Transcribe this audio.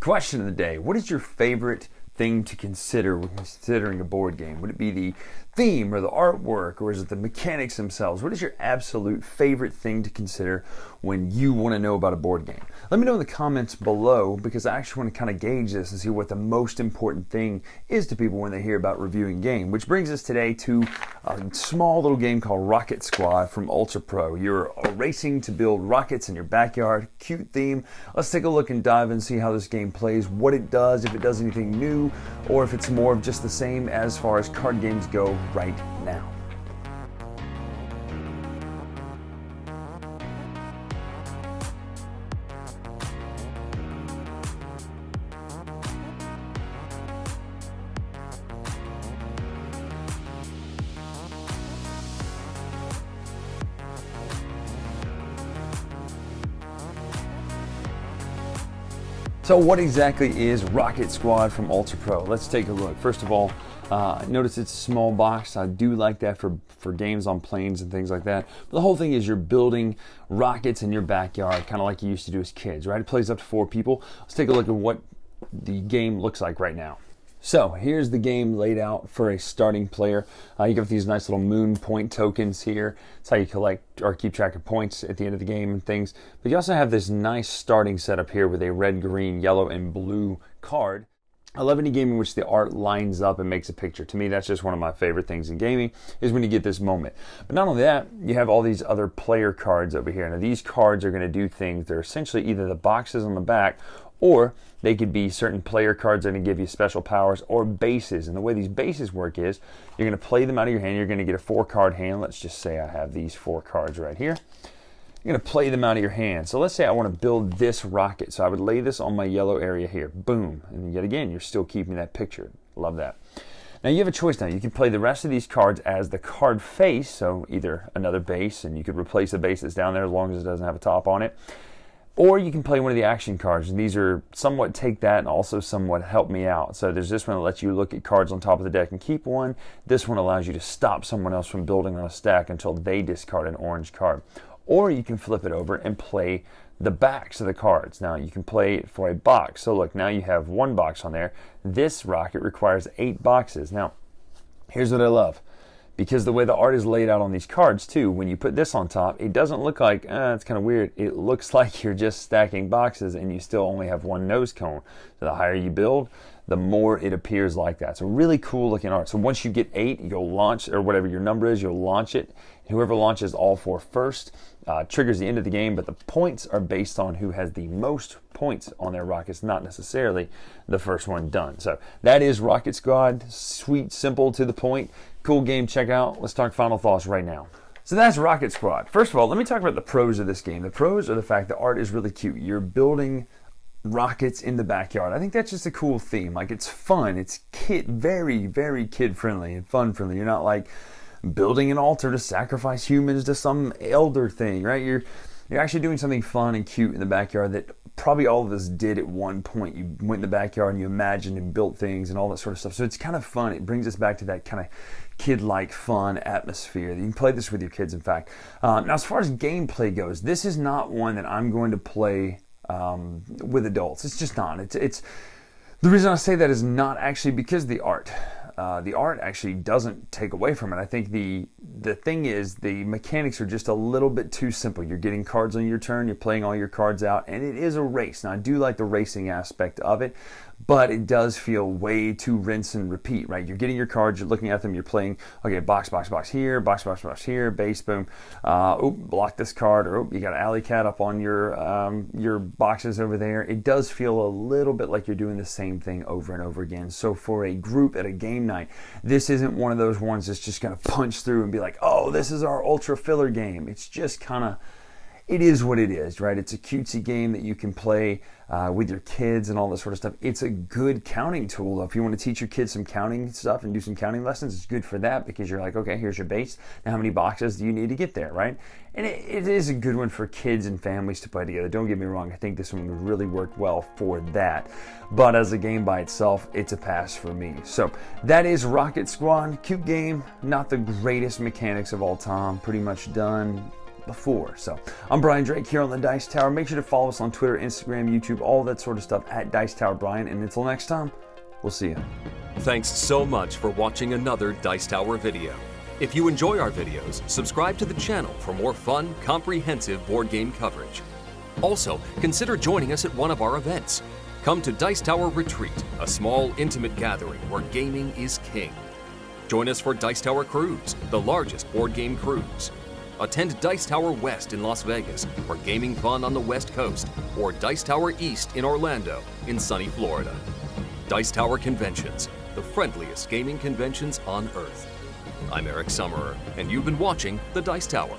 Question of the day: what is your favorite thing to consider when considering a board game? Would it be the theme or the artwork, or is it the mechanics themselves? What is your absolute favorite thing to consider when you want to know about a board game? Let me know in the comments below, because I actually want to kind of gauge this and see what the most important thing is to people when they hear about reviewing game. Which brings us today to a small little game called Rocket Squad from Ultra Pro. You're racing to build rockets in your backyard. Cute theme. Let's take a look and dive and see how this game plays, what it does, if it does anything new, or if it's more of just the same as far as card games go right now. So what exactly is Rocket Squad from Ultra Pro? Let's take a look. First of all, notice it's a small box. I do like that for games on planes and things like that. But the whole thing is you're building rockets in your backyard, kind of like you used to do as kids, right? It plays up to 4 people. Let's take a look at what the game looks like right now. So here's the game laid out for a starting player. You get these nice little moon point tokens here. That's how you collect or keep track of points at the end of the game and things. But you also have this nice starting setup here with a red, green, yellow, and blue card. I love any game in which the art lines up and makes a picture. To me, that's just one of my favorite things in gaming, is when you get this moment. But not only that, you have all these other player cards over here. Now these cards are going to do things. They're essentially either the boxes on the back, or they could be certain player cards that are going to give you special powers, or bases. And the way these bases work is you're going to play them out of your hand. You're going to get a 4-card hand. Let's just say I have these 4 cards right here. You're going to play them out of your hand. So let's say I want to build this rocket. So I would lay this on my yellow area here. Boom. And yet again, you're still keeping that picture. Love that. Now you have a choice now. You can play the rest of these cards as the card face, so either another base, and you could replace the base that's down there as long as it doesn't have a top on it. Or you can play one of the action cards, and these are somewhat take that and also somewhat help me out. So there's this one that lets you look at cards on top of the deck and keep one. This one allows you to stop someone else from building on a stack until they discard an orange card. Or you can flip it over and play the backs of the cards. Now you can play it for a box. So look, now you have 1 box on there. This rocket requires 8 boxes. Now, here's what I love. Because the way the art is laid out on these cards too, when you put this on top, it doesn't look like, it's kind of weird. It looks like you're just stacking boxes and you still only have 1 nose cone. So the higher you build, the more it appears like that. So really cool looking art. So once you get 8, you'll launch, or whatever your number is, you'll launch it. Whoever launches all 4 first triggers the end of the game, but the points are based on who has the most points on their rockets, not necessarily the first one done. So that is Rocket Squad. Sweet, simple, to the point. Cool game, check out. Let's talk final thoughts right now. So that's Rocket Squad. First of all, let me talk about the pros of this game. The pros are the fact that art is really cute. You're building rockets in the backyard. I think that's just a cool theme. Like, it's fun. It's very, very kid friendly and fun friendly. You're not like building an altar to sacrifice humans to some elder thing, right? You're actually doing something fun and cute in the backyard that probably all of us did at one point. You went in the backyard and you imagined and built things and all that sort of stuff. So it's kind of fun. It brings us back to that kind of kid-like fun atmosphere. You can play this with your kids, in fact. Now, as far as gameplay goes, this is not one that I'm going to play with adults. It's just not. It's the reason I say that is not actually because of the art. The art actually doesn't take away from it. I think the thing is the mechanics are just a little bit too simple. You're getting cards on your turn, you're playing all your cards out, and it is a race. Now, I do like the racing aspect of it, but it does feel way too rinse and repeat, right? You're getting your cards, you're looking at them, you're playing, okay, box, box, box here, box, box, box here, base, boom. Block this card, or you got an alley cat up on your boxes over there. It does feel a little bit like you're doing the same thing over and over again. So for a group at a game night, this isn't one of those ones that's just going to punch through and be like, oh, this is our ultra filler game. It's just kind of, it is what it is, right? It's a cutesy game that you can play with your kids and all that sort of stuff. It's a good counting tool, though. If you want to teach your kids some counting stuff and do some counting lessons, it's good for that, because you're like, okay, here's your base. Now, how many boxes do you need to get there, right? And it is a good one for kids and families to play together. Don't get me wrong. I think this one would really work well for that. But as a game by itself, it's a pass for me. So that is Rocket Squad. Cute game. Not the greatest mechanics of all time. Pretty much done. before. So I'm Brian Drake here on the Dice Tower. Make sure to follow us on Twitter, Instagram, YouTube, all that sort of stuff at Dice Tower Brian. And until next time, we'll see you. Thanks so much for watching another Dice Tower video. If you enjoy our videos, subscribe to the channel for more fun, comprehensive board game coverage. Also, consider joining us at one of our events. Come to Dice Tower Retreat, a small, intimate gathering where gaming is king. Join us for Dice Tower Cruise, the largest board game cruise. Attend Dice Tower West in Las Vegas for gaming fun on the West Coast, or Dice Tower East in Orlando in sunny Florida. Dice Tower Conventions, the friendliest gaming conventions on Earth. I'm Eric Summerer, and you've been watching The Dice Tower.